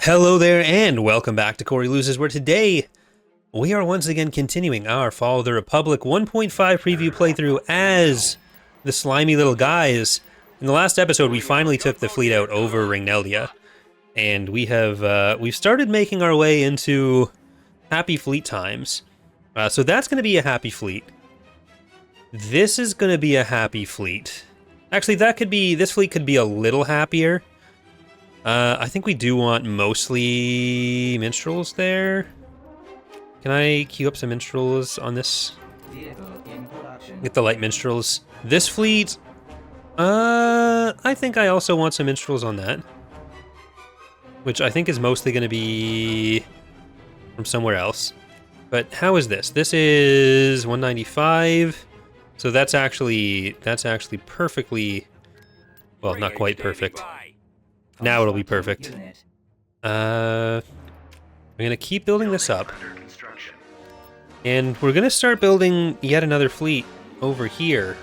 Hello there, and welcome back to Corey Loses, where today we are once again continuing our Fall of the Republic 1.5 preview playthrough as the slimy little guys. In the last episode, we finally took the fleet out over Ringneldia, and we've started making our way into happy fleet times. So that's going to be a happy fleet. This is going to be a happy fleet. Actually, this fleet could be a little happier. I think we do want mostly minstrels there. Can I queue up some minstrels on this? Get the light minstrels. This fleet, I think I also want some minstrels on that. Which I think is mostly going to be from somewhere else. But how is this? This is 195. So that's actually perfectly, well, not quite perfect. Now it'll be perfect. We're gonna keep building this up. And we're gonna start building yet another fleet over here.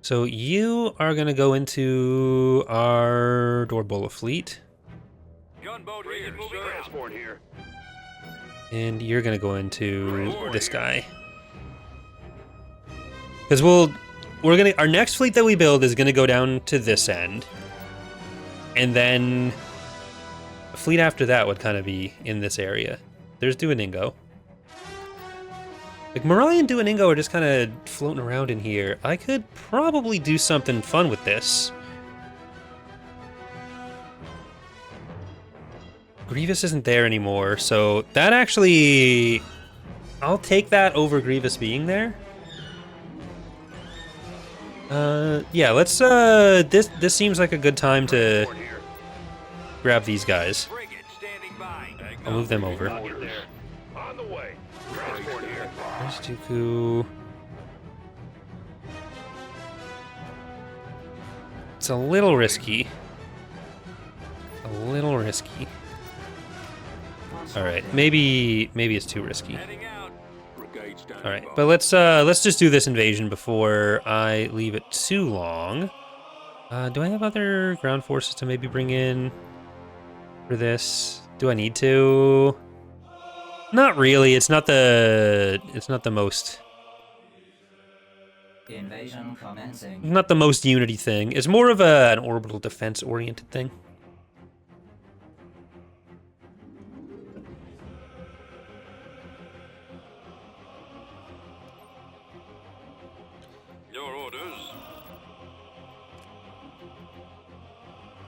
So you are gonna go into our Dorbola fleet. Gunboat here, transport here. And you're gonna go into this guy. Because our next fleet that we build is gonna go down to this end. And then a fleet after that would kind of be in this area. There's Duoningo. Like, Morai and Duoningo are just kind of floating around in here. I could probably do something fun with this. Grievous isn't there anymore, so that actually... I'll take that over Grievous being there. Yeah, let's, this seems like a good time to grab these guys. I'll move them over. There's Dooku. It's a little risky. Alright, maybe it's too risky. Alright, but let's just do this invasion before I leave it too long. Do I have other ground forces to maybe bring in for this? Do I need to? Not really. It's not the most invasion commencing. Not the most unity thing. It's more of an orbital defense oriented thing.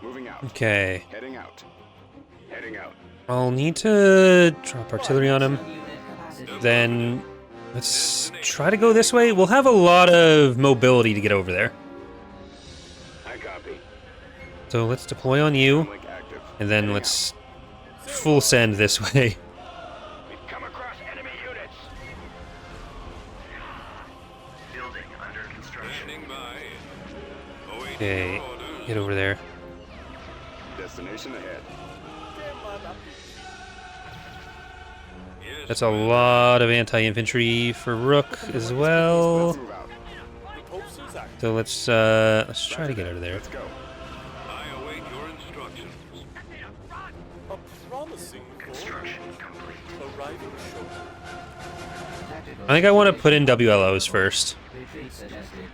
Moving out. Okay. Heading out. I'll need to drop artillery on him. Then let's try to go this way. We'll have a lot of mobility to get over there. I copy. So let's deploy on you, and then let's full send this way. We've come across enemy units. Building under construction. Okay, get over there. Destination ahead. That's a lot of anti-infantry for Rook as well. So let's try to get out of there. Let's go. I await your instructions. A promising construction complete. Arriving shortly. I think I want to put in WLOs first. Retreat suggested.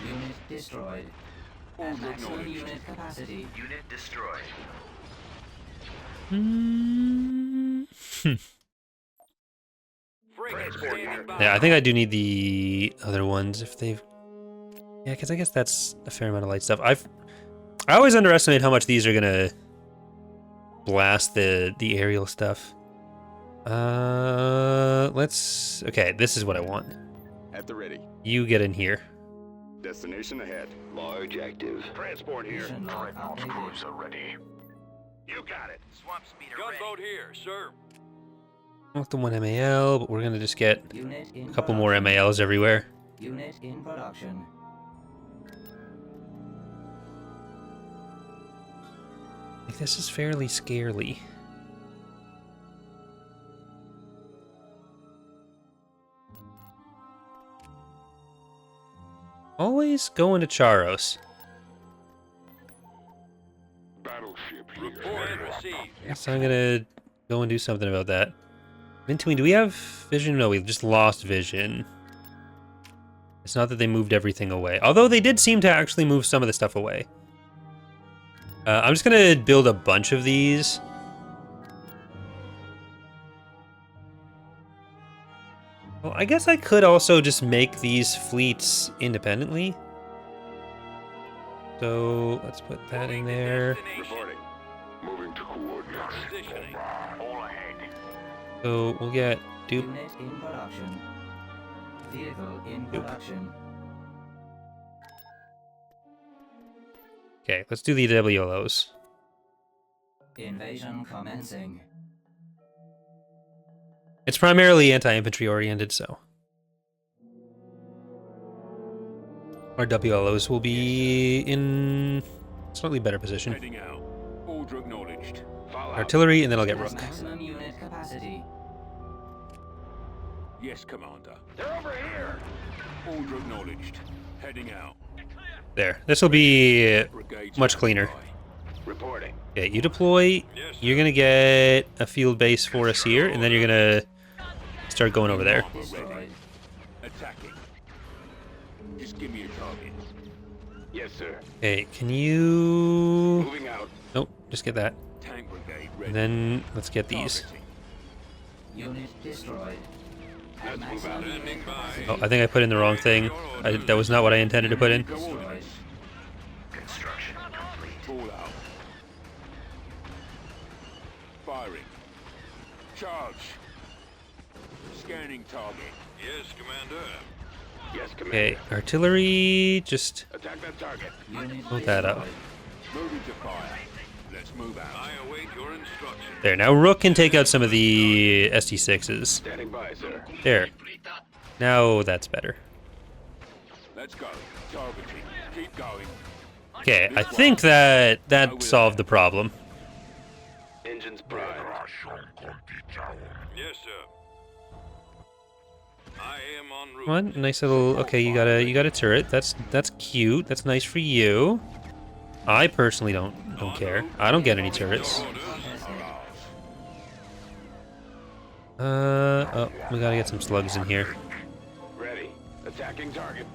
Unit destroyed. At maximum unit capacity. Unit destroyed. Yeah, I think I do need the other ones if they've... Yeah, because I guess that's a fair amount of light stuff. I always underestimate how much these are gonna blast the aerial stuff. Let's... Okay, this is what I want. At the ready. You get in here. Destination ahead. Large active. Transport here. Mission log updated. are ready. You got it. Swamp speeder Gunboat here, sir. Not the one MAL, but we're gonna just get Unit in a couple more production. MALs everywhere. Unit in production. Like, this is fairly scarily. Always going to Charros. battleship here. Report received. Guess I'm gonna go and do something about that. Ventween, do we have vision? No, we just lost vision. It's not that they moved everything away. Although they did seem to actually move some of the stuff away. I'm just gonna build a bunch of these. Well, I guess I could also just make these fleets independently. So let's put that in there. Reporting. Moving to coordinates. Positioning. All ahead. So we'll get dupe. Unit in production. Vehicle in production. Okay, let's do the WLOs. Invasion commencing. It's primarily anti-infantry oriented, so our WLOs will be in slightly better position. Heading out. Order acknowledged. Follow. Artillery, and then I'll get Has Rook. maximum unit capacity. Yes, Commander. They're over here. Order acknowledged. Heading out. There. This will be Brigade much cleaner. Reporting. Okay, you deploy. Yes, You're gonna get a field base for us here, and then you're gonna start going over there. Destroyed. Attacking. Just give me a target. Yes, sir. Okay, can you... Moving out. Nope, just get that. Tank brigade ready. And then let's get these. Targeting. Unit destroyed. Let's move Maximum out. unit Standing by. Oh, I think I put in the wrong thing. That was not what I intended to put in. destroyed. Construction complete. Ball out. Firing. Charge. Scanning target. Yes, Commander. Yes, Commander. Okay, artillery, just Attack that target. Unit Move that up. destroyed. Moving to fire. Let's move out. I await your instructions. there. Now Rook can take out some of the ST6s. Standing by, sir. There. Now that's better. Let's go. Targeting. Keep going. Okay, I think that solved the problem. Engines prime. Yes, sir. I am en route. One nice little. Okay, you got a turret. That's cute. That's nice for you. I personally don't care. I don't get any turrets. Oh, we gotta get some slugs in here. Ready. Attacking target.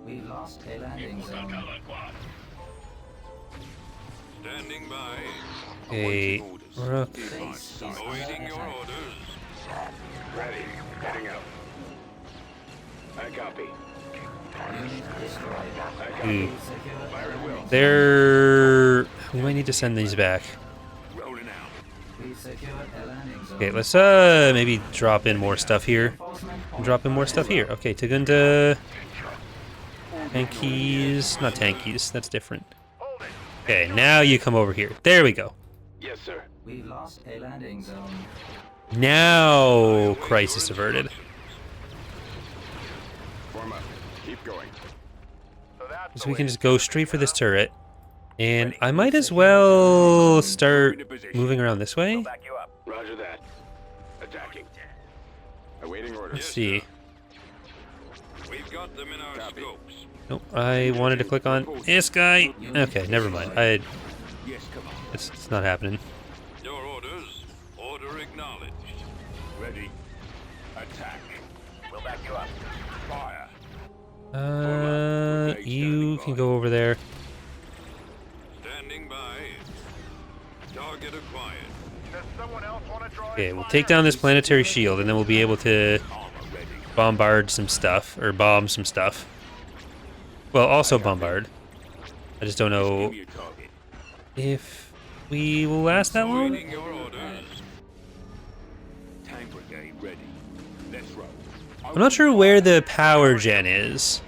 We lost a landing zone. Standing by. Okay, Awaiting orders. Rook. Base is under Awaiting your attack. orders. Ready. Heading out. I copy. Unit destroyed. I copy. Hmm. Secure Fire at will. There. We might need to send these back. Rolling out. We secured a landing zone. Okay, let's maybe drop in more stuff here. Reinforcement point Drop in more stuff here. Okay, Tagunda. Tankies. Not tankies. That's different. Okay, now you come over here. There we go. Yes, sir. We lost a landing zone. Now crisis averted. Form up. Keep going. So we can just go straight for this turret. And I might as well start moving around this way. Roger that. Attacking. Awaiting orders. Let's see. We've got them in our Copy. scopes. Nope, I wanted to click on this guy. Okay, never mind. Yes, Commander. It's not happening. Your orders. Order acknowledged. Ready. Attack. We'll back you up. Fire. You can go over there. Standing by. Target acquired. Okay, we'll take down this planetary shield, and then we'll be able to Armor ready. bombard some stuff, or bomb some stuff. Well, also bombard. I just don't Give know me a target. if we will last that long. Awaiting your orders. Tank brigade ready. Let's roll. I'm not sure where the power gen is.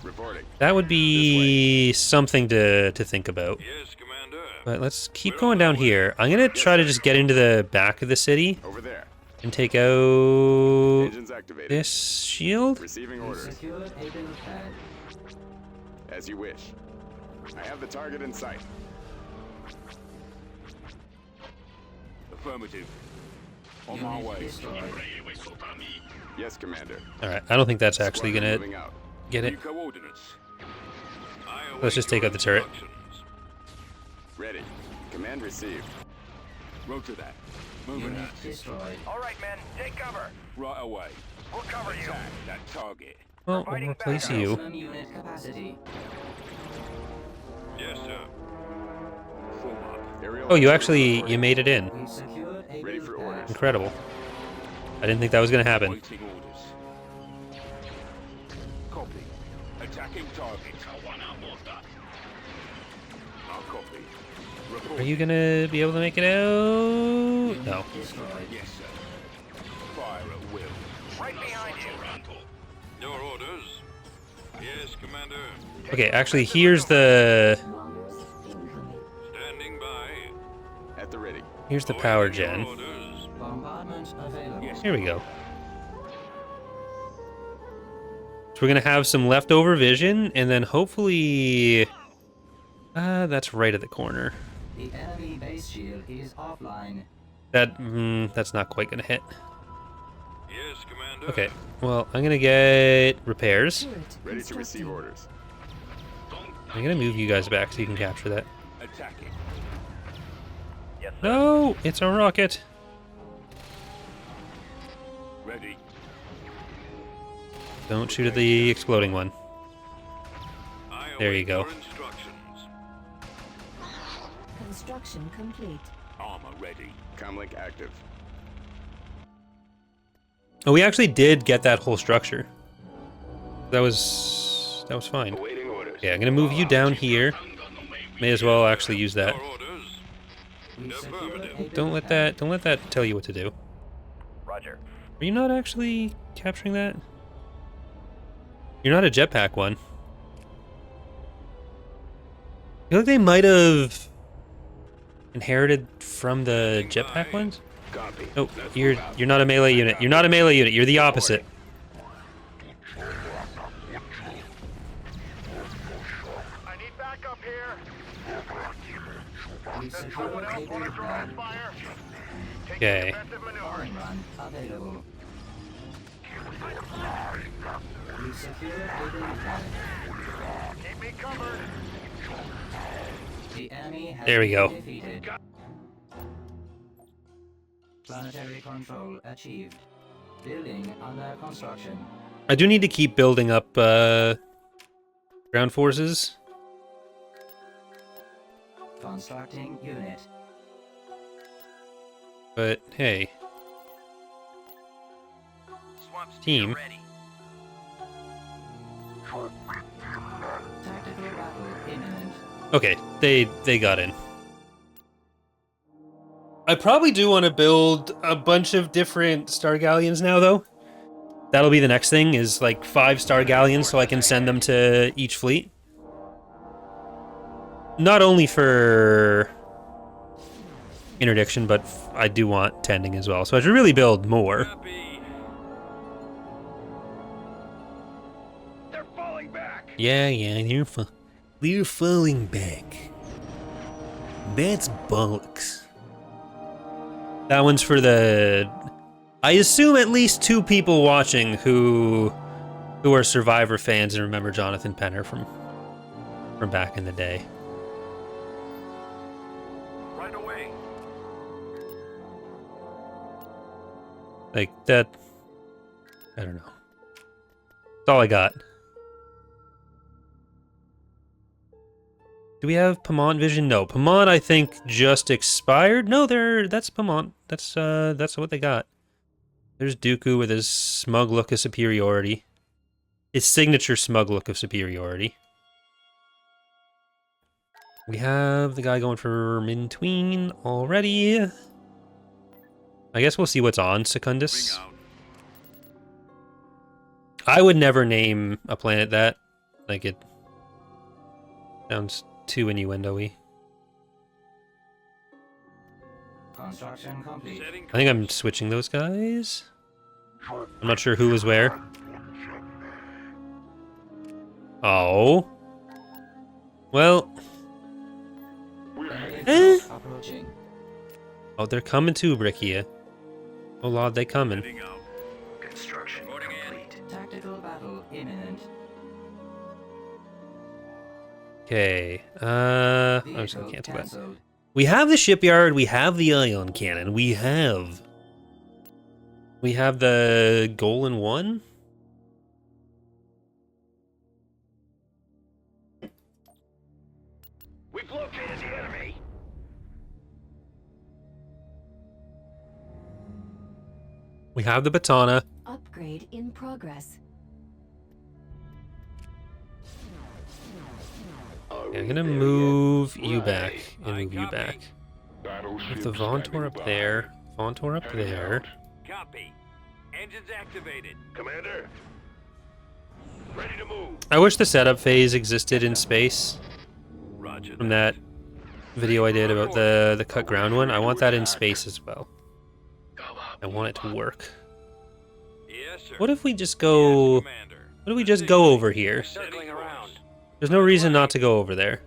Reporting. That would be something to think about. Yes, Commander. But let's keep going down here. I'm gonna try to just get into the back of the city Over there. and take out Engines activated. this shield. Receiving We orders. secured a build pad. As you wish. I have the target in sight. Affirmative. On my Unit way. destroyed. Yes, Commander. All right, I don't think that's actually Squadron gonna moving out. get New it. coordinates. I Let's just await take out the turret. your instructions. Ready. Command received. Roger that. Moving Unit out. destroyed. All right, men, take cover. Right away. We'll cover you. Attack that target. Well, we'll replace you. Maximum unit capacity. Yes, sir. Form up. Aerial Oh, you made it in. We secured a Ready build for pad. orders. Incredible. I didn't think that was gonna happen. Waiting orders. Copy. Attacking target. I'll copy. Report. Are you gonna be able to make it out? No. Destroyed. Yes, sir. Fire at will. Right behind you. Your orders. Yes, Commander. Okay, actually, here's the Standing by. At the ready. power Awaiting your gen. orders. Bombardment available. Yes. Here we go. So we're gonna have some leftover vision, and then hopefully, that's right at the corner. The enemy base shield is offline. That's not quite gonna hit. Yes, Commander. Okay, well, I'm gonna get repairs. Ready to receive orders. I'm gonna move you guys back so you can capture that. Attacking. Yes, sir. No, it's a rocket. Ready. Don't shoot at the exploding one. I There you await go. your instructions. Construction complete. Armor ready. Comlink active. Oh, we actually did get that whole structure. That was fine. Awaiting orders. Yeah, I'm gonna move you down here. May as well actually use that. Your orders. We secured a Affirmative. build Don't let that tell you what to do. Roger. Are you not actually capturing that? You're not a jetpack one. I feel like they might have inherited from the jetpack ones. Copy. No, you're not a melee unit. You're not a melee unit. You're the opposite. I need backup here. We secured a build pad. Fire. Okay. Defensive maneuver. Bombing run available. We secured a build pad. Keep me covered. The enemy has There we been go. defeated. Planetary control achieved. Building under construction. I do need to keep building up ground forces. Constructing unit. But hey, team. Ready. Tactical battle imminent. Okay, they got in. I probably do want to build a bunch of different Star Galleons now, though. That'll be the next thing, is like 5 Star Galleons so I can send them to each fleet. Not only for interdiction, but I do want tending as well. So I should really build more. Copy. They're falling back. Yeah, they're falling back. That's bollocks. That one's for the... I assume at least 2 people watching who are Survivor fans and remember Jonathan Penner from back in the day. Right away. Like, that... I don't know. That's all I got. Do we have Pammant vision? No. Pammant, I think, just expired. No, that's Pammant. That's what they got. There's Dooku with his smug look of superiority. His signature smug look of superiority. We have the guy going for Min-Tween already. I guess we'll see what's on Secundus. Bring out. I would never name a planet that. Like, it sounds too innuendo-y. Construction complete. Setting I think I'm switching those guys. I'm not sure who was where. Oh. Well. Enemy force approaching. Oh, they're coming to Ubrikkia. Oh lord, they coming. Setting out. Construction complete. Tactical battle imminent. Okay. I'm just gonna Vehicle cancel that. cancelled. We have the shipyard. We have the ion cannon. We have the goal in one. We've located the enemy. We have the Batana. Upgrade in progress. Okay, I'm gonna move you back and move you back. With the Vontor up there. Vontor up there. Copy. Engines activated. Commander. Ready to move. I wish the setup phase existed in space. Roger From that video I did about the cut ground one. I want that in space as well. I want it to work. Yes, sir. What if we just go... Yes, Commander. What if we just go over here? Circling around. There's no reason not to go over there.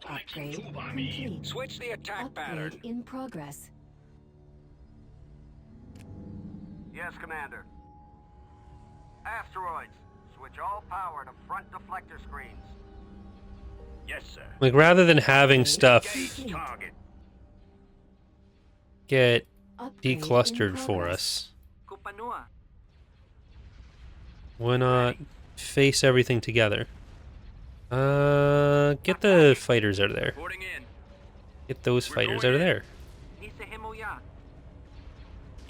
Upgrade complete. Switch the attack pattern. Upgrade in progress. Yes, Commander. Asteroids. Switch all power to front deflector screens. Yes, sir. Like, rather than having stuff Engage target. get Upgrade in declustered for progress. us, Kupanua. why not face everything together? Get the fighters out of there. Reporting in. Get those fighters out of there.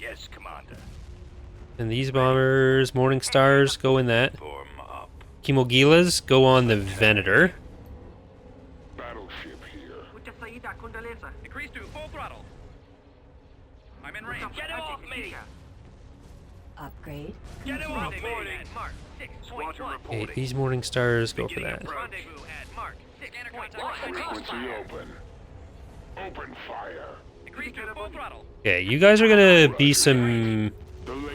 Yes, Commander. And these bombers, Morning Stars, go in that. Form up. Chemogilas go on the Venator. Battleship here. Increase to full throttle. I'm in range. Get off me! Upgrade Get him complete. off me! Mark Squadron Okay, reporting. these Morning Stars go for Beginning that. approach. Rendezvous at Mark 6.1. Frequency open. Open fire. Increase to full throttle. Okay, you guys are gonna be some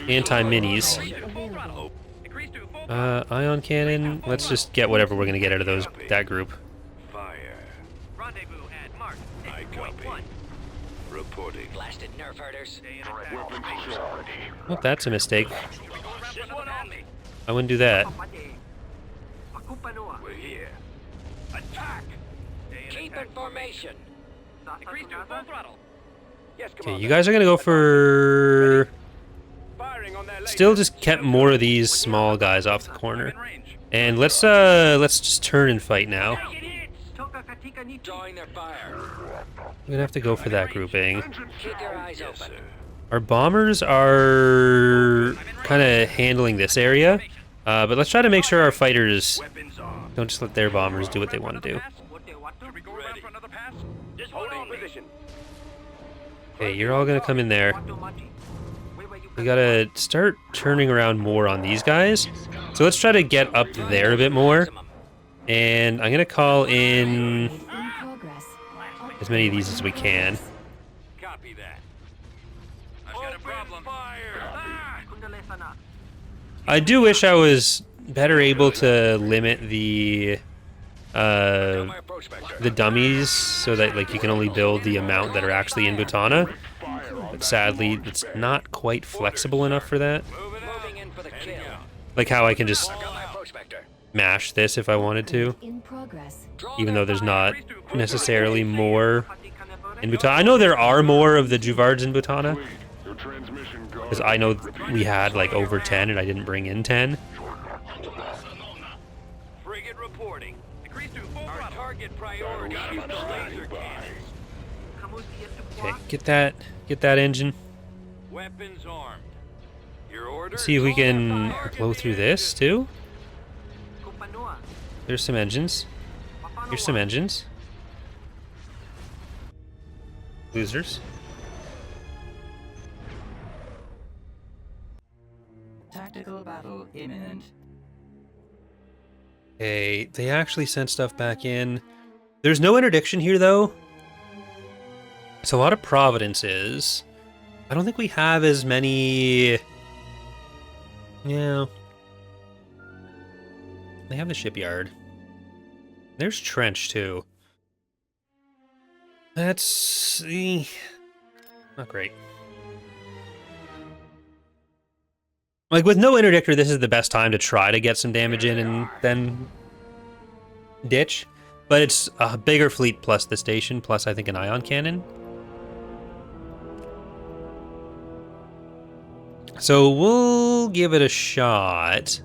anti-minis. Increase to full throttle. Increase to full throttle. Ion cannon. Let's just get whatever we're gonna get out of that group. Fire. Rendezvous at Mark 6.1. Reporting. Blasted nerf herders. Weapons charged. Oh, that's a mistake. This one on me. I wouldn't do that. We're here. Attack! Keep in formation. Increase to full throttle. Yes, Okay, you guys are gonna go for... Firing on that Still laser. just kept more of these small guys off the corner. And let's just turn and fight now. Drawing their fire. We're gonna have to go for that grouping. Keep your eyes open. Our bombers are kind of handling this area, but let's try to make sure our fighters Weapons on. don't just let their bombers do what they want to do. Should we go around for another pass? Just holding position. Okay, you're all gonna come in there. We gotta start turning around more on these guys. So let's try to get up there a bit more. And I'm gonna call in Upgrade in progress. as many of these as we can. Copy that. I've got a problem. Ah! I do wish I was better able to limit the dummies so that like you can only build the amount that are actually in Butana. But sadly, it's not quite flexible enough for that. Moving in for the kill. Like how I can just mash this if I wanted to, In progress. even though there's not necessarily more in Butana. I know there are more of the Juvards in Butana, Your transmission goes. because I know we had like over 10 and I didn't bring in 10. Frigate reporting. Increase to full throttle. Target priority is the laser cannons. Okay, get that engine. Weapons armed. Your order. See if we can blow through this too. There's some engines. Here's some engines. Losers. Tactical battle imminent. Okay, they actually sent stuff back in. There's no interdiction here though. It's a lot of providences. I don't think we have as many. Yeah. They have the shipyard. There's Trench too. That's not great. Like, with no interdictor, this is the best time to try to get some damage in and then ditch. But it's a bigger fleet plus the station, plus I think an ion cannon. So we'll give it a shot.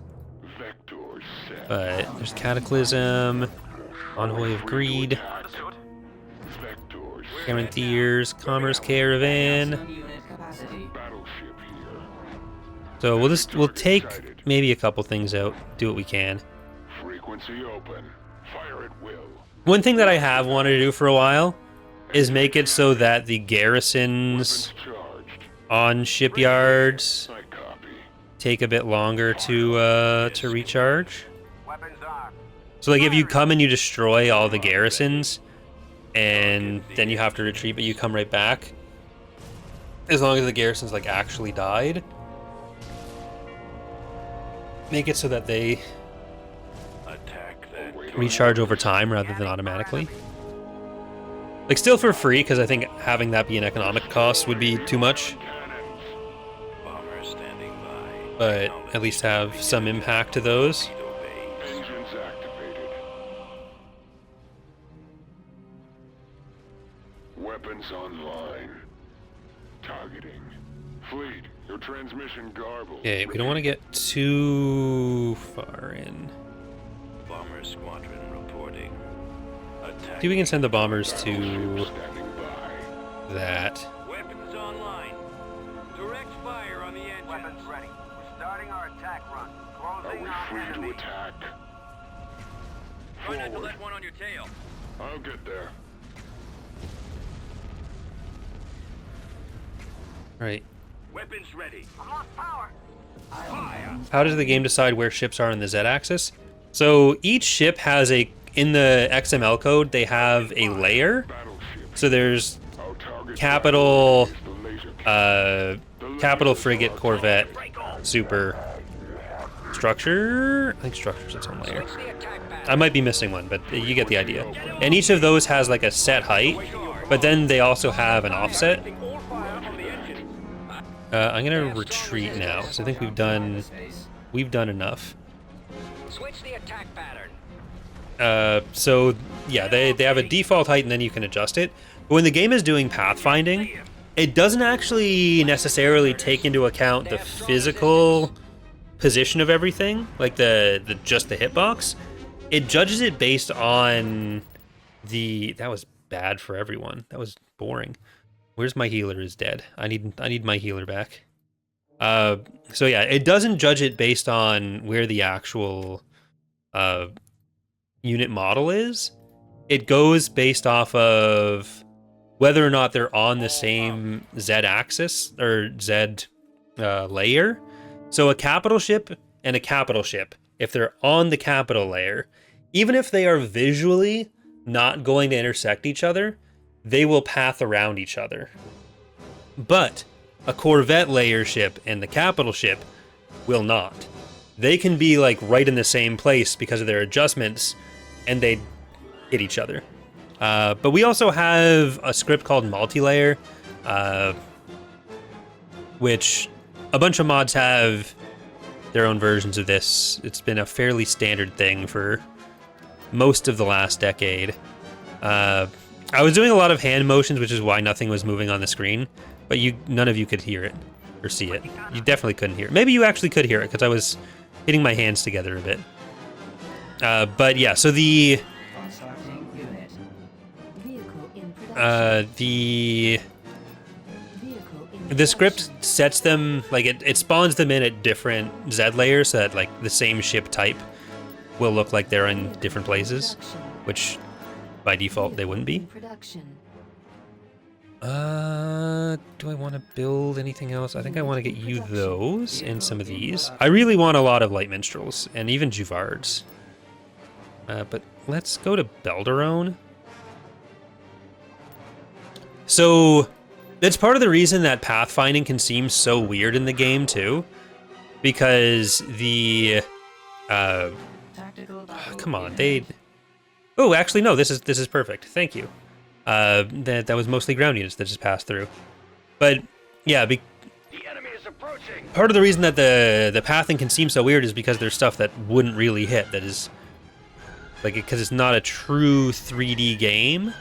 But there's Cataclysm, Envoy of Greed, Guaranteers, Commerce Caravan. Unit capacity. So we'll take maybe a couple things out, do what we can. Frequency open. Fire at will. One thing that I have wanted to do for a while is make it so that the garrisons Charged. on shipyards I copy. take a bit longer to recharge. So like if you come and you destroy all the garrisons and then you have to retreat but you come right back, as long as the garrisons like actually died, make it so that they Attack that. recharge over time rather than automatically. Like still for free, because I think having that be an economic cost would be too much, Bomber standing by. but at least have some impact to those. Engines activated. Weapons online. Targeting. Fleet, your transmission garbled. Okay, we don't want to get too far in. Bomber squadron reporting. Attack. See if we can send the bombers to Standing by. that. Weapons online. Direct fire on the engine. Weapons ready. We're starting our attack run. Are Closing we on free enemy. to attack? Try not to Forward. let one on your tail. I'll get there. Right. Weapons ready. I'm lost power. Fire. How does the game decide where ships are in the Z-axis? So each ship has in the XML code, they have a layer. Battleship. So there's Our target capital, is the laser cannon. capital frigate, corvette, super, structure. I think structure's its own layer. I might be missing one, but you get the idea. And each of those has like a set height, but then they also have an offset. I'm gonna retreat now, so I think we've done enough. Switch the attack pattern. So yeah, they have a default height and then you can adjust it. But when the game is doing pathfinding, it doesn't actually necessarily take into account the physical position of everything, like the just the hitbox. It judges it based on that was bad for everyone. That was boring. Where's my healer is dead. I need my healer back. So yeah, it doesn't judge it based on where the actual unit model is. It goes based off of whether or not they're on the same Z-axis or Z layer. So a capital ship and a capital ship, if they're on the capital layer, even if they are visually not going to intersect each other, they will path around each other. But a Corvette layer ship and the capital ship will not. They can be like right in the same place because of their adjustments, and they hit each other. But we also have a script called multi-layer, which a bunch of mods have their own versions of this. It's been a fairly standard thing for most of the last decade. I was doing a lot of hand motions, which is why nothing was moving on the screen, but none of you could hear it or see it. You definitely couldn't hear it. Maybe you actually could hear it because I was hitting my hands together a bit. But yeah, so the Constructing unit. Vehicle in production. Vehicle in the script production. sets them, like it spawns them in at different Z layers so that like the same ship type will look like they're in different places, Production. which by default they wouldn't be. In production. Do I want to build anything else? I think I want to get you those and some of these. I really want a lot of light minstrels and even Juvards. But let's go to Belderone. So that's part of the reason that pathfinding can seem so weird in the game too, because the Tactical come on, oh, actually no, this is perfect. Thank you. That was mostly ground units that just passed through. But yeah, The enemy is part of the reason that the pathing can seem so weird is because there's stuff that wouldn't really hit. That is like because it's not a true 3D game.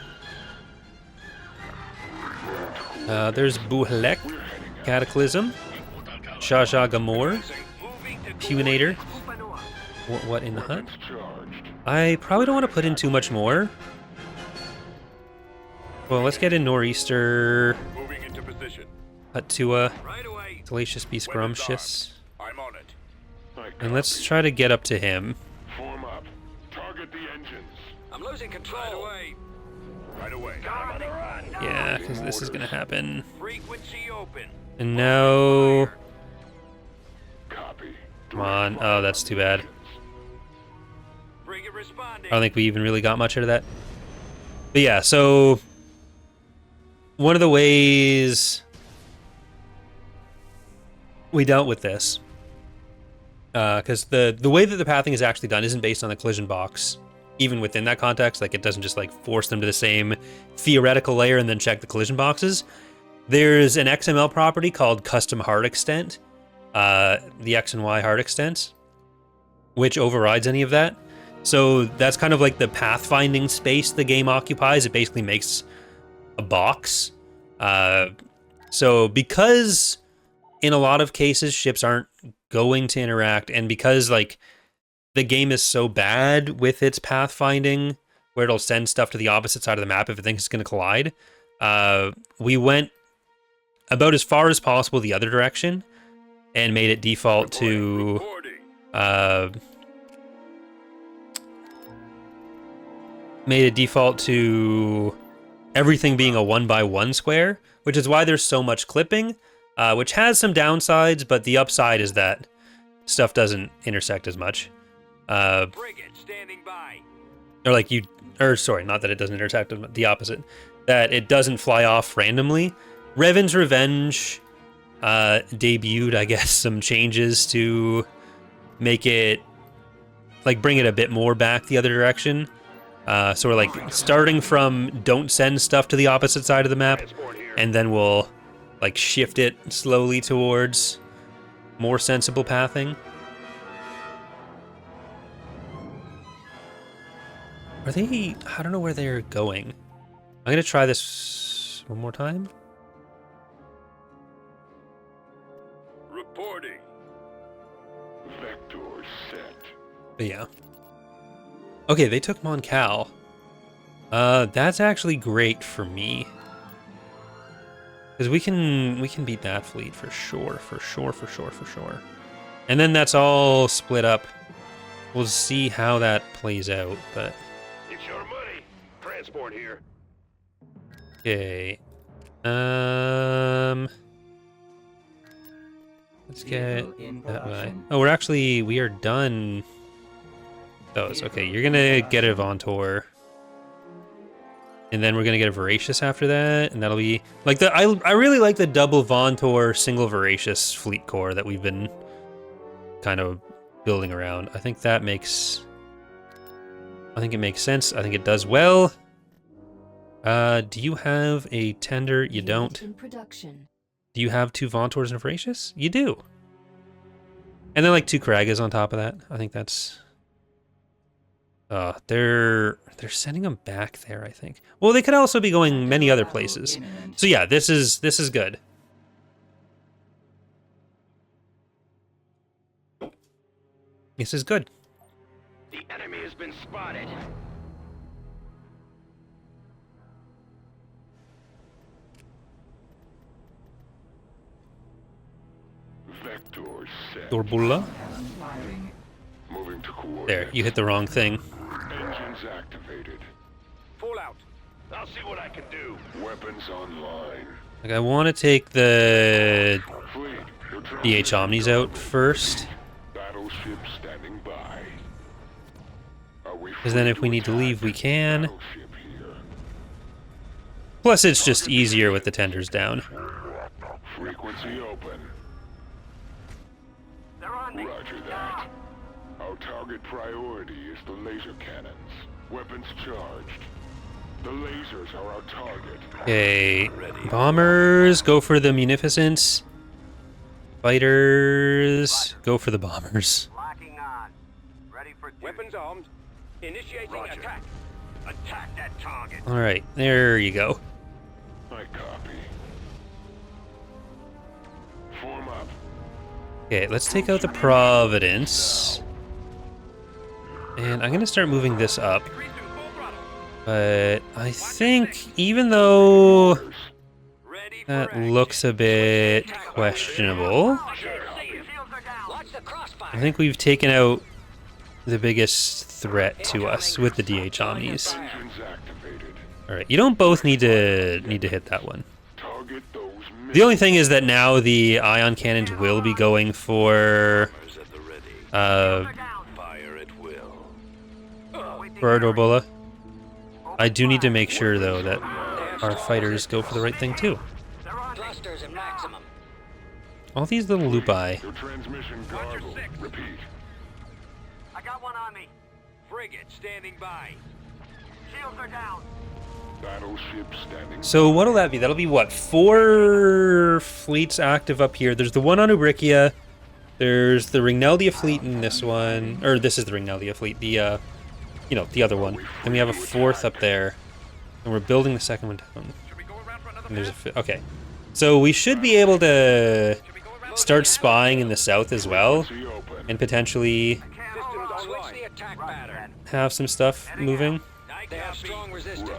There's Buhlek, Cataclysm, Shasha Gamor, Puinator. What in the Hutt? I probably don't want to put in too much more. Well, let's get in Nor'easter, Moving into position. Huttua, Right away. Salacious be Scrumptious. I'm on it. And let's try to get up to him. Form up. Target the engines. I'm losing control. Right away. Right away. Yeah, because this is going to happen. Frequency open. And now... Copy. Come on. Oh, that's too bad. Bring it responding. I don't think we even really got much out of that. But yeah, so... One of the ways we dealt with this, because the way that the pathing is actually done isn't based on the collision box, even within that context. Like, it doesn't just like force them to the same theoretical layer and then check the collision boxes. There's an XML property called custom hard extent, the X and Y hard extent, which overrides any of that. So that's kind of like the pathfinding space the game occupies. It basically makes a box. So because in a lot of cases ships aren't going to interact, and because like the game is so bad with its pathfinding where it'll send stuff to the opposite side of the map if it thinks it's going to collide, we went about as far as possible the other direction and made it default to everything being a 1x1 square, which is why there's so much clipping, which has some downsides, but the upside is that stuff doesn't intersect as much. Frigate standing by. Sorry, not that it doesn't intersect, the opposite. That it doesn't fly off randomly. Revan's Revenge debuted, I guess, some changes to make it, like, bring it a bit more back the other direction. So we're like starting from don't send stuff to the opposite side of the map, and then we'll like shift it slowly towards more sensible pathing. Are they? I don't know where they're going. I'm gonna try this one more time. Reporting. Vector set. But yeah. Okay, they took Moncal. That's actually great for me. Because we can beat that fleet for sure. And then that's all split up. We'll see how that plays out, but... It's your money. Transport here. Okay. Let's get that way. Oh, we are done... those. Okay, you're gonna get a Vontor, and then we're gonna get a Voracious after that, and that'll be like I really like the double Vontor, single Voracious fleet core that we've been kind of building around. I think it makes sense. I think it does well. Do you have a tender? You don't. In production. Do you have 2 Vontors and a Voracious? You do. And then like 2 Kragas on top of that. I think that's. They're sending them back there, I think. Well, they could also be going many other places. So yeah, this is good. This is good. The enemy has been spotted. Vector set. Dorbulla. Moving to coordinate. There, you hit the wrong thing. Engines activated. Full out. I'll see what I can do. Weapons online. Like, I want to take the Fleet. DH Omnis out first, Battleship standing by. because then if we need to leave, we can. Battleship here. Plus, it's just easier with the tenders down. Frequency open. They're on me. Roger that. Our target priority is the laser cannons. Weapons charged. The lasers are our target. Okay, bombers, go for the Munificence. Fighters, go for the bombers. Locking on. Ready for weapons armed. Initiating attack. Attack that target. All right, there you go. I copy. Form up. Okay, let's take out the Providence. And I'm gonna start moving this up. But I think even though that looks a bit questionable, I think we've taken out the biggest threat to us with the DH Omnis. Engines activated. Alright, you don't both need to hit that one. Target those The only thing is that now the ion cannons will be going for Fire at will. Orbital. I do need to make sure though that our fighters go for the right thing too. Thrusters at maximum. All these little lupi. Your transmission garbled. Repeat. I got one on me. Frigate standing by. Shields are down. Battleship standing. So what'll that be? That'll be what? 4 fleets active up here. There's the one on Ubrikkia. There's the Ringneldia fleet in this one. Or this is the Ringneldia fleet. The the other one. And we have a 4th up there. And we're building the 2nd one down. And there's a okay. So we should be able to start spying in the south as well. And potentially Switch the attack pattern. have some stuff moving. They have strong resistance.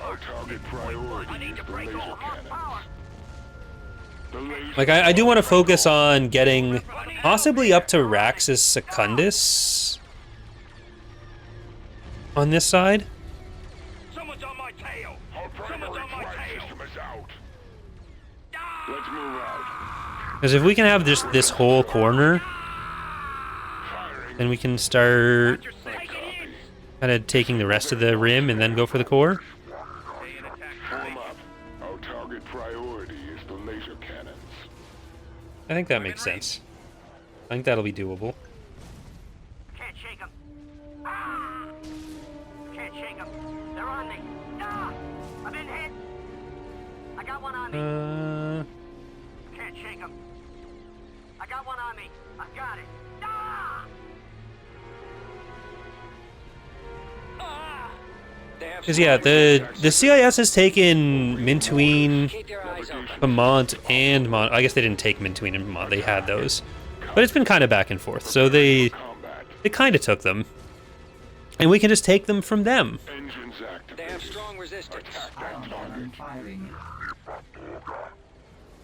Our target priority is the laser cannons. The laser Like, I do want to focus on getting possibly up to Rax's Secundus on this side. Someone's on my tail. Our primary flight system is out. Let's move out. Because if we can have this whole corner, Firing. then we can start kind of taking the rest of the rim and then go for the core. Form up. Our target priority is the laser cannons. I think that makes sense. I think that'll be doable. Can't shake them. Ah! Can't shake them. They're on me. Ah! I've been hit. I got one on me. Can't shake them. I got one on me. I've got it. Ah! Ah! Because yeah, the CIS has taken Mintuine, Keep your eyes open. Pammant, and I guess they didn't take Mintuine and Pammant. They had those, but it's been kind of back and forth. So they kind of took them, and we can just take them from them. Engines They activated. have strong resistance. Countdown firing.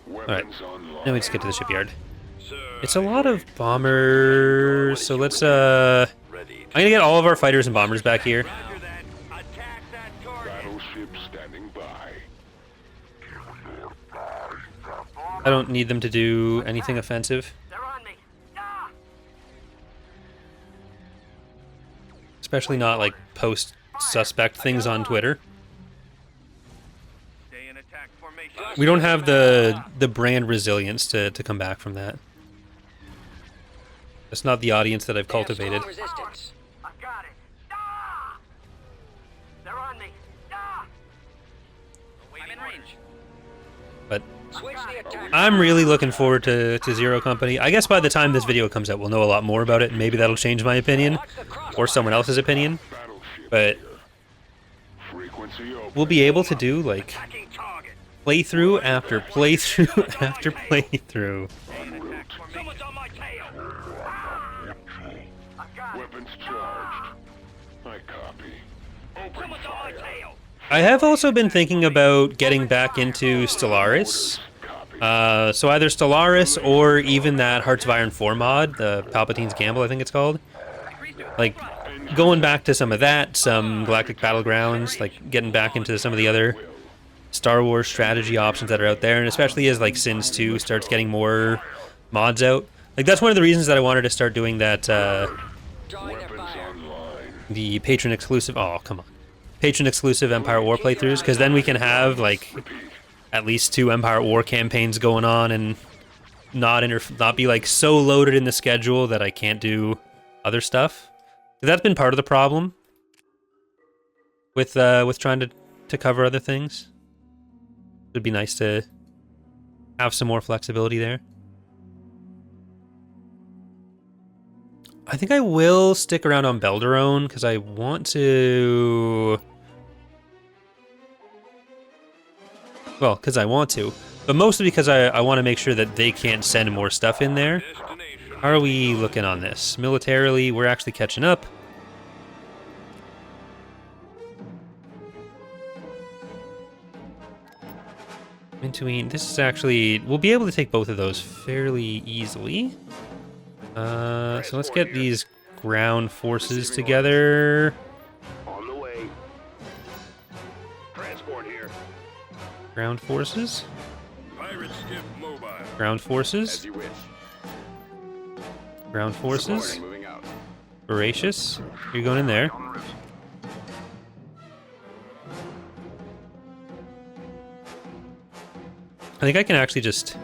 Weapons online. Now we just get to the shipyard. Sir, It's a lot of bombers, so let's ready. I'm gonna get all of our fighters and bombers back here. Roger that. Attack that target. Battleship standing by. I don't need them to do anything offensive, They're on me. Ah! especially not like post suspect things on Twitter. Stay in attack formation. We don't have the brand resilience to come back from that. That's not the audience that I've cultivated. Resistance. I've got it. Ah! They're on me. Ah! I'm in range. But Switch the attack. I'm really looking forward to Zero Company. I guess by the time this video comes out, we'll know a lot more about it, and maybe that'll change my opinion, or someone else's opinion. Battleship But here. Frequency open. we'll be able to do, like, Attacking target. playthrough after playthrough after playthrough. Someone's on my tail. Ah! I've got it. Weapons charged. I copy. Open Someone's on my fire. tail. I have also been thinking about getting back into Stellaris. Copy. So either Stellaris or even that Hearts of Iron 4 mod, the Palpatine's Gamble, I think it's called. Like, going back to some of that, some Galactic Battlegrounds, like getting back into some of the other Star Wars strategy options that are out there, and especially as like Sins 2 starts getting more mods out. Like, that's one of the reasons that I wanted to start doing that, Drawing their Weapons fire. online. the patron exclusive, oh, come on. Patron exclusive Empire War playthroughs, because then we can have, like, at least 2 Empire War campaigns going on and not be, like, so loaded in the schedule that I can't do other stuff. That's been part of the problem with trying to cover other things. It'd be nice to have some more flexibility there. I think I will stick around on Belderone because I want to... Well, because I want to. But mostly because I want to make sure that they can't send more stuff in there. How are we looking on this? Militarily, we're actually catching up. This is actually... We'll be able to take both of those fairly easily. So let's get these ground forces together. On the way. Transport here. Ground forces. Pirate ship mobile. Ground forces. As you wish. Ground forces. Supporting, moving out. Voracious. You're going in there. I think I can actually just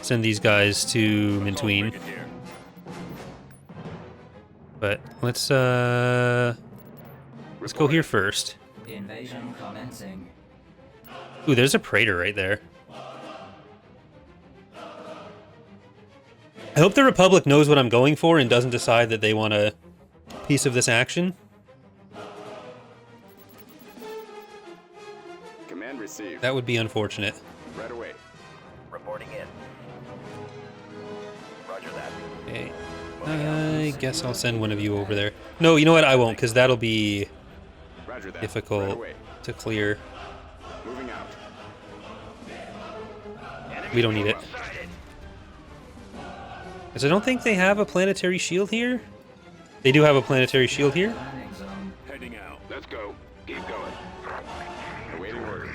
send these guys to Mintween. But let's go here first. Invasion commencing. Ooh, there's a Praetor right there. I hope the Republic knows what I'm going for and doesn't decide that they want a piece of this action. Command received. That would be unfortunate. Right away. Reporting in. Roger that. Okay. I guess I'll send one of you over there. No, you know what? I won't, because that'll be Roger that. difficult Right away. to clear. Moving out. We don't need it. Because I don't think they have a planetary shield here. They do have a planetary shield here. Landing zone. Heading out. Let's go. Keep going. Awaiting orders.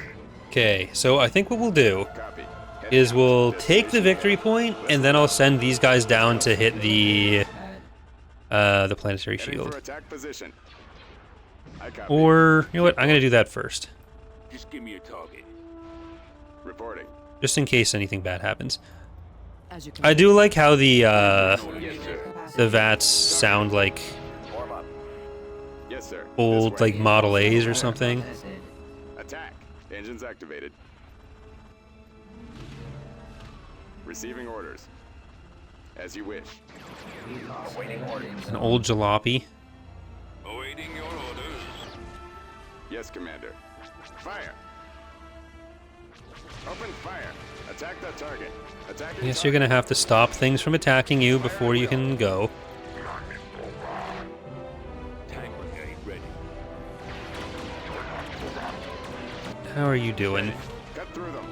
Okay, so I think what we'll do Copy. is we'll take the victory point, and then I'll send these guys down to hit the planetary Heading shield. for attack position. I copy. Or, you know what, I'm going to do that first. Just give me a target. Reporting. Just in case anything bad happens. As you can I do like how the Yes, sir. VATs sound like Warm up. Yes, sir. old, This way. like, Model A's or something. Tested. Attack. Engines activated. Receiving orders. As you wish. We lost landing An zone. old jalopy. Awaiting your orders. Yes, Commander. Fire. Open fire. Attack that target. Attack. I guess you're going to have to stop things from attacking you before you can go. Tank brigade ready. How are you doing? Cut through them.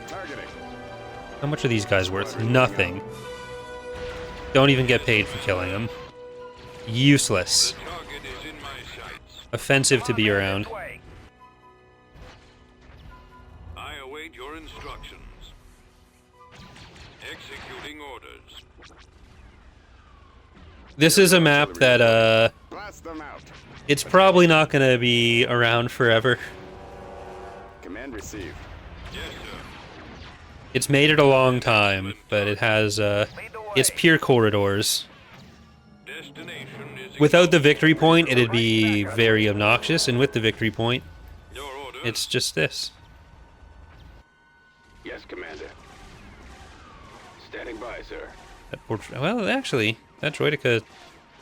Targeting. How much are these guys worth? Nothing. Don't even get paid for killing them. Useless. Target is in my sights. Offensive to be around. I await your instructions. Executing orders. This is a map that, Blast them out. it's probably not going to be around forever. Command received. Yes, sir. It's made it a long time, but it has, it's pure corridors. Destination is Without the victory point, it'd be very obnoxious, and with the victory point, your orders. it's just this. Yes, Commander. Standing by, sir. Well, actually, that droideka,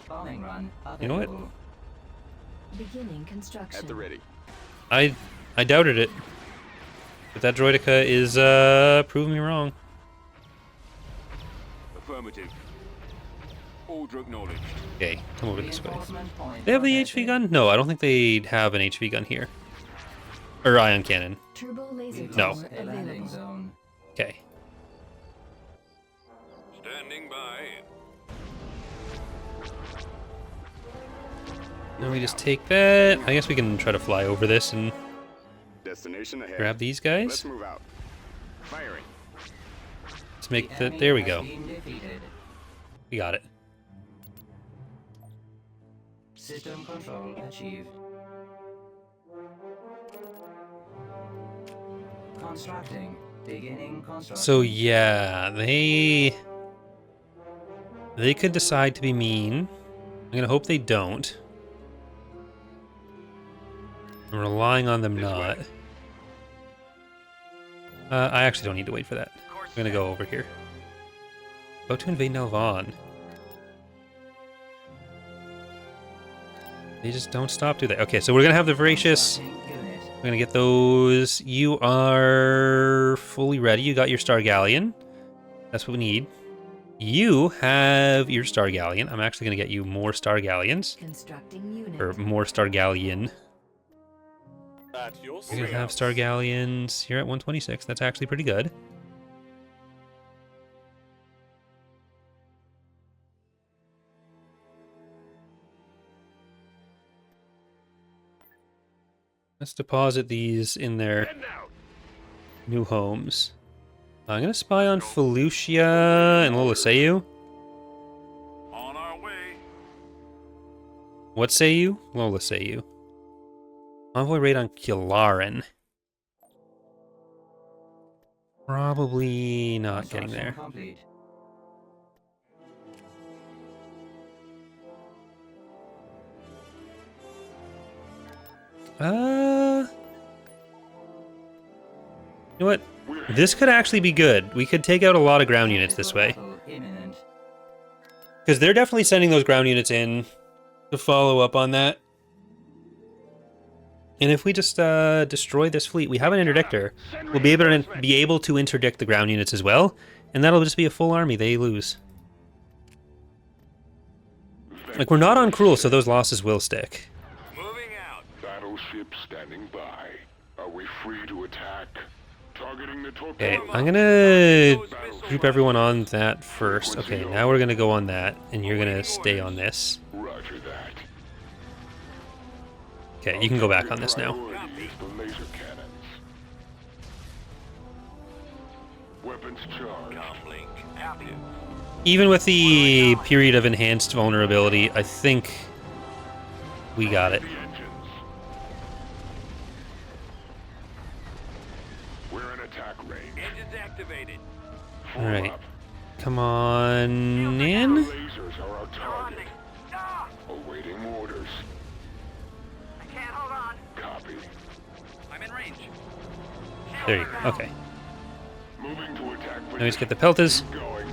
Bombing run. you know what? available. beginning construction. At the ready. I doubted it. But that droideka is, proving me wrong. Affirmative. Order acknowledged. Okay, come over this way. Reinforcement point They have the protected. HV gun? No, I don't think they have an HV gun here. Or ion cannon. Turbo laser No. tower A landing available. zone. Okay. Standing by. Now we just take that. I guess we can try to fly over this and Destination ahead. grab these Let's guys. move out. Firing. Let's make The the... enemy There we has go. been defeated. We got it. System control achieved. Constructing. Beginning construction. So yeah, they could decide to be mean. I'm gonna hope they don't. I'm relying on them not. I actually don't need to wait for that. I'm gonna go over here. About to invade Nelvaan. They just don't stop, do they? Okay, so we're gonna have the Voracious. We're gonna get those. You are fully ready. You got your Star Galleon. That's what we need. You have your Star Galleon. I'm actually gonna get you more Star Galleons. Constructing unit. Or more Star Galleon. At your We're gonna have service. Star Galleons here at 126. That's actually pretty good. Let's deposit these in their new homes. I'm gonna spy on Felucia and Loliseu. On our way. What say you? Loliseu. Envoy raid on Kilaren. Probably not getting there. Complete. You know what? This could actually be good. We could take out a lot of ground units this way. Imminent. Because they're definitely sending those ground units in to follow up on that. And if we just destroy this fleet, we have an interdictor. We'll be able to interdict the ground units as well, and that'll just be a full army. They lose. Like, we're not on Cruel, so those losses will stick. Moving out. Battleship standing by. Are we free to attack? Targeting the torpedo. Okay, I'm gonna group everyone on that first. Okay, now we're gonna go on that, and you're gonna stay on this. Roger that. Okay, you can go back on this now. Priority is the laser cannons. Weapons charged. Comlink active. Even with the period of enhanced vulnerability, I think we got it. The engines. We're in attack range. Engines activated. Full Alright. up. Come on in. Lasers are our They're on target. me. Ah! Awaiting orders. I can't hold on. Copy. I'm in range. There you go. Okay. Moving to attack Now we just get the Peltas. Going.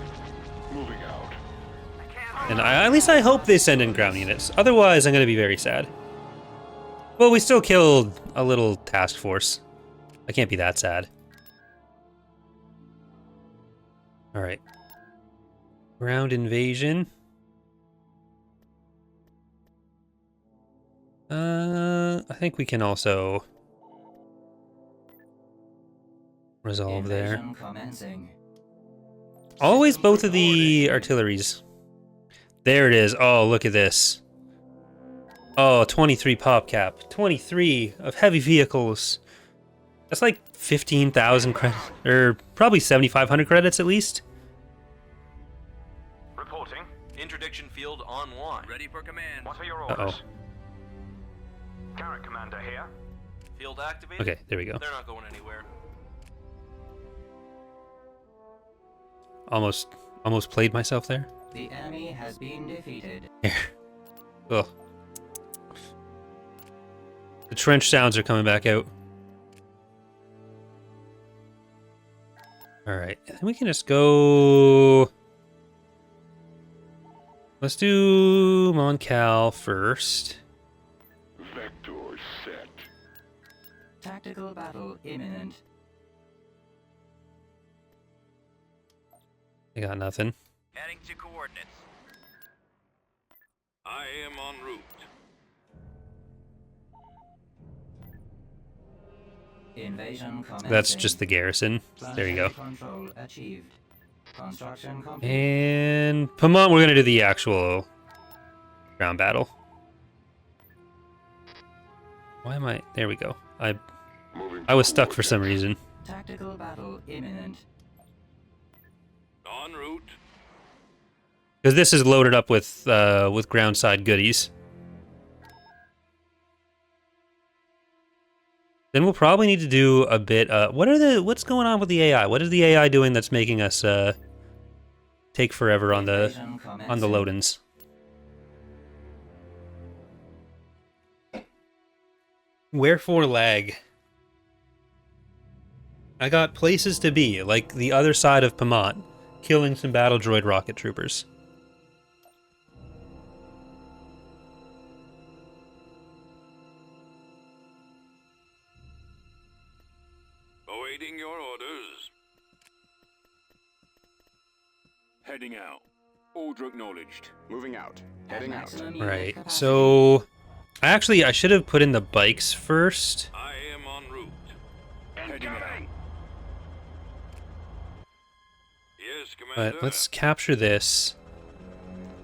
Moving out. I can't hold And at least I hope they send in ground units. Otherwise, I'm going to be very sad. Well, we still killed a little task force. I can't be that sad. Alright. Ground invasion. I think we can also resolve there. Invasion commencing. Always both of the artilleries. There it is. Oh, look at this. Oh, 23 pop cap. 23 of heavy vehicles. That's like 15,000 credits, or probably 7,500 credits at least. Reporting. Interdiction field online. Ready for command. What are your Uh-oh. orders? Carrot commander here. Field activated. Okay, there we go. They're not going anywhere. Almost played myself there. The enemy has been defeated. Here. Ugh. The trench sounds are coming back out. Alright, and then we can just go... Let's do Moncal first. Vector set. Tactical battle imminent. I got nothing. Heading to coordinates. I am en route. Invasion commencing. That's just the garrison. There you go. Planetary Control achieved. Construction complete. And Pammant, we're going to do the actual ground battle. Why am I... There we go. Moving I was stuck for some reason. Tactical battle imminent. En route. Because this is loaded up with ground side goodies. Then we'll probably need to do a bit. What's going on with the AI? What is the AI doing that's making us take forever on the Invasion commencing. load-ins? Wherefore lag? I got places to be, like the other side of Pammant. killing some battle droid rocket troopers. Awaiting your orders. Heading out. Order acknowledged. Moving out. Heading out. Right, so... I should have put in the bikes first. I am en route. Heading out. Yes, Commander. But let's capture this.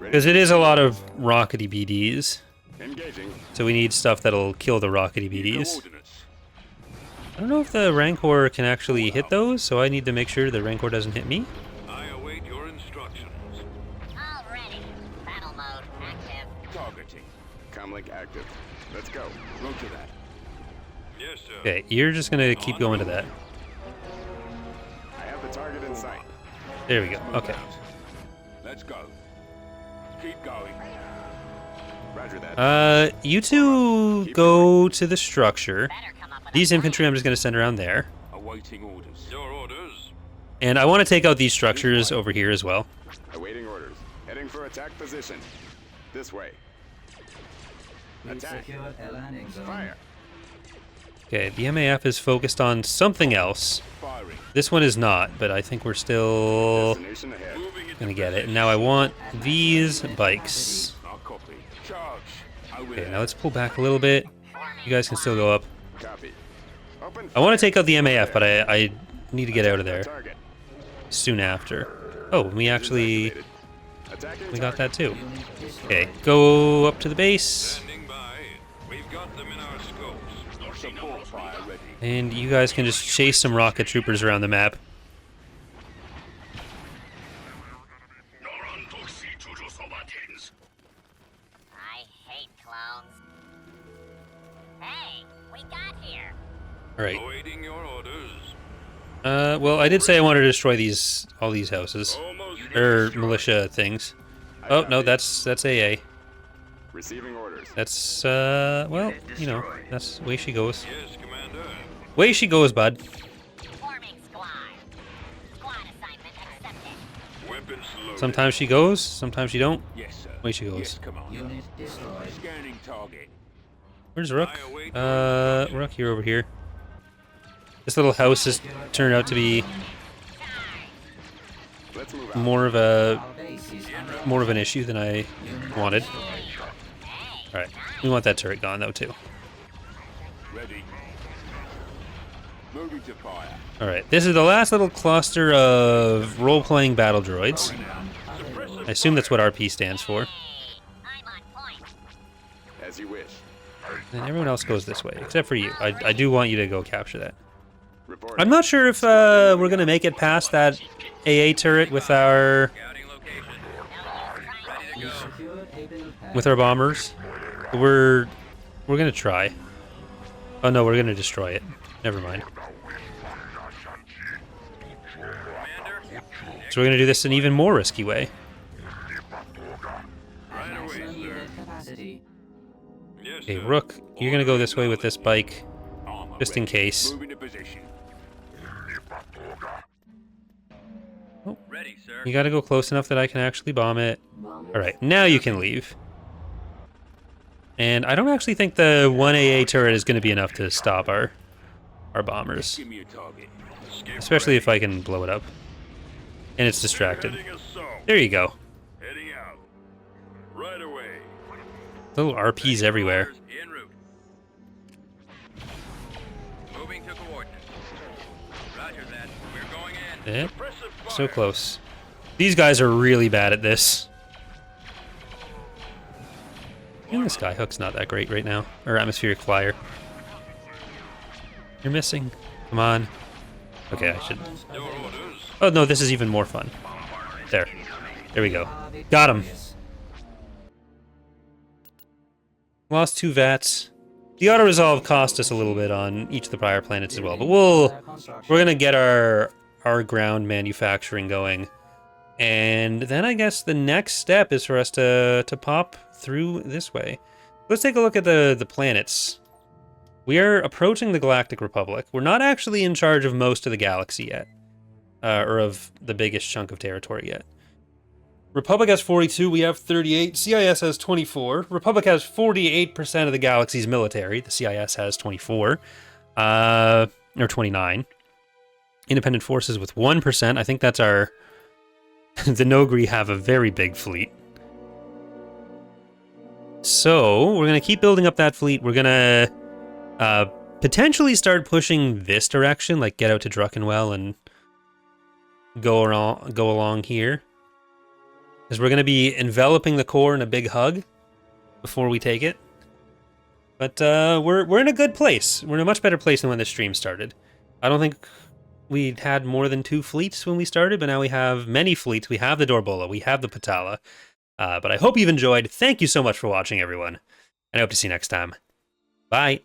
Because it is a lot of rockety BDs. Engaging. So we need stuff that'll kill the rockety BDs. Coordinates. I don't know if the Rancor can actually hit those, so I need to make sure the Rancor doesn't hit me. I await your instructions. All ready. Battle mode active. Targeting. Comlink active. Let's go. Roger that. Yes, sir. Okay, you're just gonna keep going to that. I have the target in sight. There we go, Move okay. out. Let's go. Keep going. Roger that. You two go to the structure. Better come up with These infantry I'm just gonna send around there. Awaiting orders. Your orders. And I want to take out these structures over here as well. Awaiting orders. Heading for attack position. This way. We've Attack. secured a landing zone. Fire. Okay, the MAF is focused on something else. Firing. This one is not, but I think we're still Destination ahead. Moving into gonna get it. And now I want these bikes. I'll copy. Charge. Over Okay, there. now let's pull back a little bit. You guys can still go up. Copy. Open. I want to take out the MAF, but I need to get out of there Target. soon after. Oh, we actually... Attacking We got that too. Unit destroyed. Okay, go up to the base. Standing by. We've got them in our scopes. Support fire ready. And you guys can just chase some rocket troopers around the map. I hate clones. Hey, we got here. Alright. Awaiting your orders. Well, I did say I wanted to destroy all these houses. Almost Or militia things. Oh, no, that's AA. Receiving orders. That's, well, you know, that's the way she goes. Yes, Commander. Way she goes, bud. Forming squad. Squad assignment accepted. Weapons loaded. Sometimes she goes, sometimes she don't. Yes, sir. Way she Yes, goes. Commander. Unit destroyed. Scanning target. Where's Rook? I await your Rook, you're over here. This little house has turned out to be Let's move out. more of Our base is under more of an issue than I wanted. Alright, we want that turret gone though too. Ready. Moving to fire. Alright, this is the last little cluster of role-playing battle droids. I assume that's what RP stands for. I'm on point. As you wish. And everyone else goes this way, except for you. I do want you to go capture that. Report. I'm not sure if we're gonna make it past that AA turret with our Scouting location. We secured a build pad. with our bombers. We're gonna try. Oh no, we're gonna destroy it. Never mind. So we're gonna do this an even more risky way. Right away, Maximum sir. unit capacity. Yes, Okay, sir. Rook, you're gonna go this way with this bike, Armor just in ready. case. Moving to position. Oh. Ready, sir. You gotta go close enough that I can actually bomb it. Alright, now you can leave. And I don't actually think the 1 AA turret is gonna be enough to stop our bombers. Give me a target. Especially if I can blow it up. And it's distracted. Heading assault. There you go. Heading out. Right away. Little RPs everywhere. Orders en route. Moving to coordinates. Roger that. We're going in. Eh, Suppressive so fire. close. These guys are really bad at this. And the skyhook's not that great right now. Or atmospheric flyer. You're missing. Come on. Okay, I should... Your orders. Oh no, this is even more fun. There. There we go. Got him. Lost 2 VATs. The auto-resolve cost us a little bit on each of the prior planets as well, but we're gonna get our ground manufacturing going. And then I guess the next step is for us to pop through this way. Let's take a look at the planets. We are approaching the Galactic Republic. We're not actually in charge of most of the galaxy yet. or of the biggest chunk of territory yet. Republic has 42, we have 38. CIS has 24. Republic has 48% of the galaxy's military. The CIS has 24. Or 29. Independent forces with 1%. I think that's our... the Nogri have a very big fleet. So, we're going to keep building up that fleet. We're going to potentially start pushing this direction, like get out to Druckenwell and go along here. Because we're going to be enveloping the core in a big hug before we take it. But we're in a good place. We're in a much better place than when the stream started. I don't think we had more than 2 fleets when we started, but now we have many fleets. We have the Dorbola, we have the Patala. But I hope you've enjoyed. Thank you so much for watching, everyone. And I hope to see you next time. Bye.